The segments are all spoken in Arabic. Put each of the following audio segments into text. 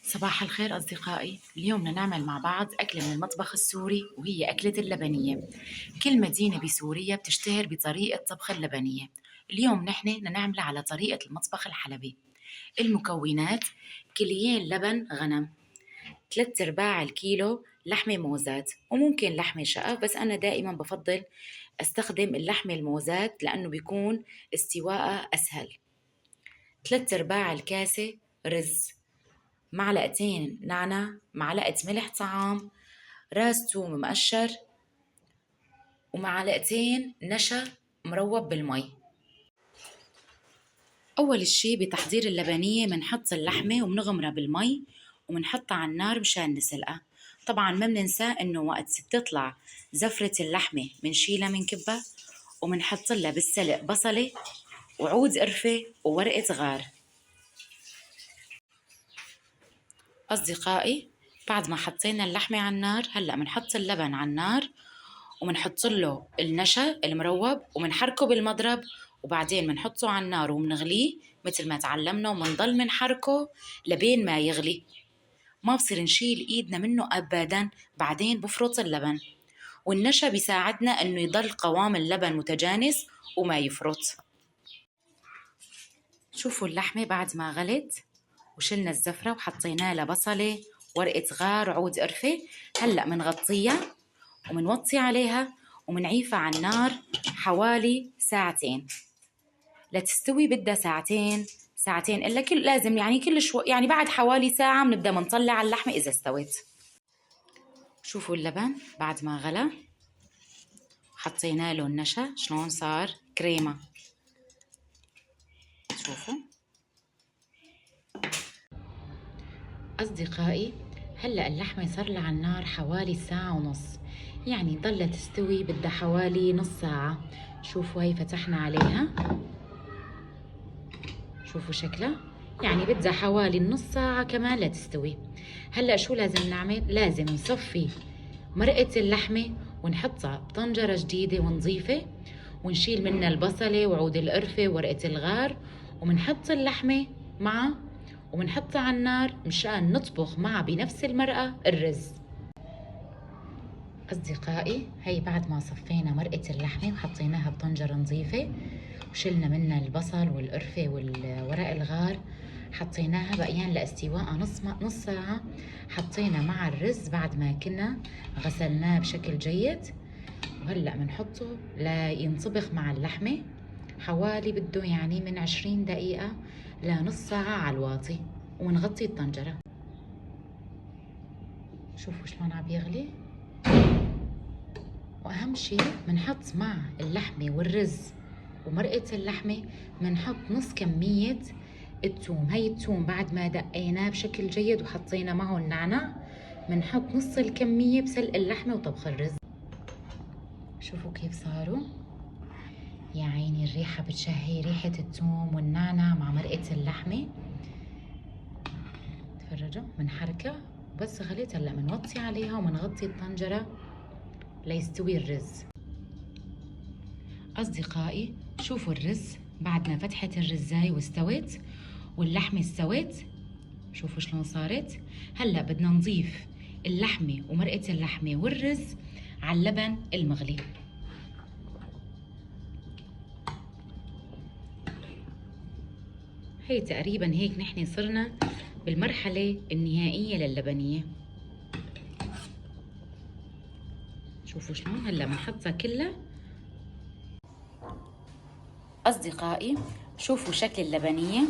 صباح الخير أصدقائي. اليوم بدنا نعمل مع بعض أكلة من المطبخ السوري، وهي أكلة اللبنية. كل مدينة بسوريا بتشتهر بطريقة طبخ اللبنية. اليوم نحن بدنا نعملها على طريقة المطبخ الحلبي. المكونات: كيلين لبن غنم، 3 أرباع الكيلو لحمة موزات، وممكن لحمة شقف، بس أنا دائما بفضل أستخدم اللحمة الموزات لأنه بيكون استواءها أسهل. 3 أرباع الكاسة رز، معلقتين نعناع، معلقة ملح طعام، راس توم مقشر، ومعلقتين نشا مروب بالمي. أول شي بتحضير اللبنية منحط اللحمة ومنغمرها بالمي ومنحطها على النار مشان نسلقها. طبعا ما بننسى إنه وقت تطلع زفرة اللحمة منشيلها من كبة، ومنحط لها بالسلق بصلة وعود قرفة وورقة غار. أصدقائي، بعد ما حطينا اللحمة على النار، هلأ منحط اللبن على النار ومنحط له النشا المروب ومنحركه بالمضرب، وبعدين منحطه على النار ومنغليه مثل ما تعلمنا، ومنضل منحركه لبين ما يغلي. ما بصير نشيل ايدنا منه ابدا، بعدين بفرط اللبن، والنشا بيساعدنا انه يضل قوام اللبن متجانس وما يفرط. شوفوا اللحمة بعد ما غلت وشلنا الزفرة وحطينا لها بصلة، ورقة غار، وعود قرفة. هلأ منغطيها ومنوطي عليها ومنعيفها على النار حوالي ساعتين لتستوي. بدها ساعتين، ساعتين إلا كل لازم، يعني كل شوي، يعني بعد حوالي ساعة بنبدأ منطلع اللحمة إذا استوت. شوفوا اللبن بعد ما غلى، حطينا له النشا شلون صار كريمة. شوفوا أصدقائي، هلأ اللحمة صار لها على النار حوالي ساعة ونص، يعني ضلت تستوي بدها حوالي نص ساعة. شوفوا هي فتحنا عليها، شوفوا شكلها، يعني بدها حوالي نص ساعة كمان لتستوي. هلأ شو لازم نعمل؟ لازم نصفي مرقة اللحمة ونحطها بطنجرة جديدة ونظيفة، ونشيل منها البصلة وعود القرفة وورقة الغار، ومنحط اللحمة معها ومنحطها على النار مشان نطبخ معها بنفس المرقة الرز. أصدقائي، هي بعد ما صفينا مرقة اللحمة وحطيناها بطنجرة نظيفة وشلنا منها البصل والقرفة والورق الغار، حطيناها بقيان لاستواءها نص ساعة. حطينا مع الرز بعد ما كنا غسلناه بشكل جيد، وهلأ بنحطه لينطبخ مع اللحمة حوالي بده يعني من 20 دقيقة لنص ساعة على الواطي، ونغطي الطنجرة. شوفوا شلون عم يغلي. واهم شيء بنحط مع اللحمه والرز ومرقه اللحمه بنحط نص كميه الثوم. هي الثوم بعد ما دقيناه بشكل جيد وحطينا معه النعناع بنحط نص الكميه بسلق اللحمه وطبخ الرز. شوفوا كيف صاروا، يا عيني الريحه بتشهي، ريحه الثوم والنعناع مع مرقه اللحمه. تفرجوا بنحركها بس غليت. هلا بنوطي عليها وبنغطي الطنجره ليستوي الرز. أصدقائي، شوفوا الرز بعد ما فتحت الرزاية واستوت واللحمة استوت، شوفوا شلون صارت. هلأ بدنا نضيف اللحمة ومرقة اللحمة والرز على اللبن المغلي. هي تقريبا هيك نحن صرنا بالمرحلة النهائية للبنية. شوفوا شلون هلأ بنحطها كلها. أصدقائي، شوفوا شكل اللبنية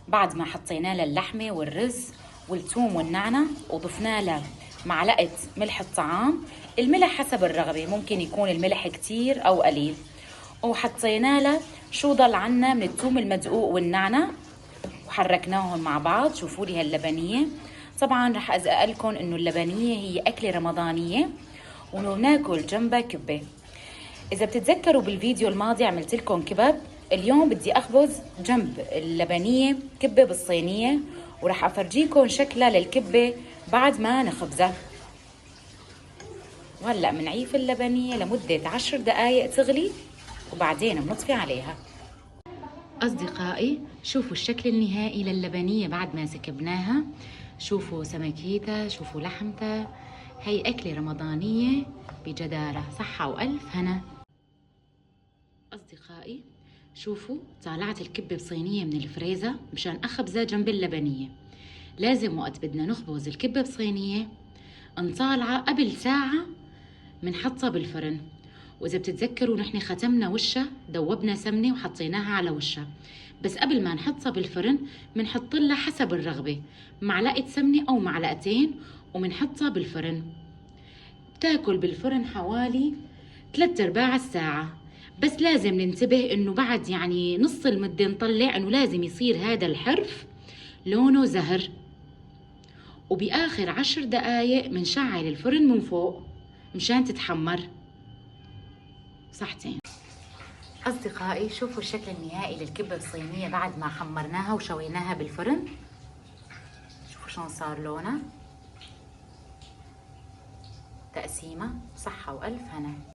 بعد ما حطينا لها اللحمة والرز والثوم والنعنع وضفنا لها معلقة ملح الطعام. الملح حسب الرغبة، ممكن يكون الملح كتير أو قليل. وحطينا لها شو ضل عنا من الثوم المدقوق والنعنع وحركناهم مع بعض. شوفوا لي هاللبنية. طبعا رح أزقق لكم إنه اللبنية هي أكلة رمضانية وناكل جنبها كبة. إذا بتتذكروا بالفيديو الماضي عملت لكم كباب، اليوم بدي أخبز جنب اللبنية كبة بالصينية، ورح أفرجيكم شكلها للكبة بعد ما نخبزها. وهلأ منعيف اللبنية لمدة 10 دقايق تغلي وبعدين بنطفي عليها. أصدقائي شوفوا الشكل النهائي للبنية بعد ما سكبناها. شوفوا سمكيتها، شوفوا لحمتها. هي أكلة رمضانية بجدارة، صحة وألف هنا. أصدقائي شوفوا طالعت الكبة بصينية من الفريزة مشان أخبزها جنب اللبنية. لازم وقت بدنا نخبز الكبة بصينية نطالعها قبل ساعة منحطها بالفرن. وإذا بتتذكروا نحن ختمنا وشها، دوبنا سمنة وحطيناها على وشها، بس قبل ما نحطها بالفرن منحط لها حسب الرغبة معلقة سمنة أو معلقتين ومنحطها بالفرن. بتاكل بالفرن حوالي 3/4 الساعة. بس لازم ننتبه إنه بعد يعني نص المدة نطلع، إنه لازم يصير هذا الحرف لونه زهر. وبآخر 10 دقايق منشعل الفرن من فوق مشان تتحمر. صحتين. أصدقائي شوفوا الشكل النهائي للكبة الصينية بعد ما حمرناها وشويناها بالفرن. شوفوا شلون صار لونها. تقسيمة صحة وألف هنا.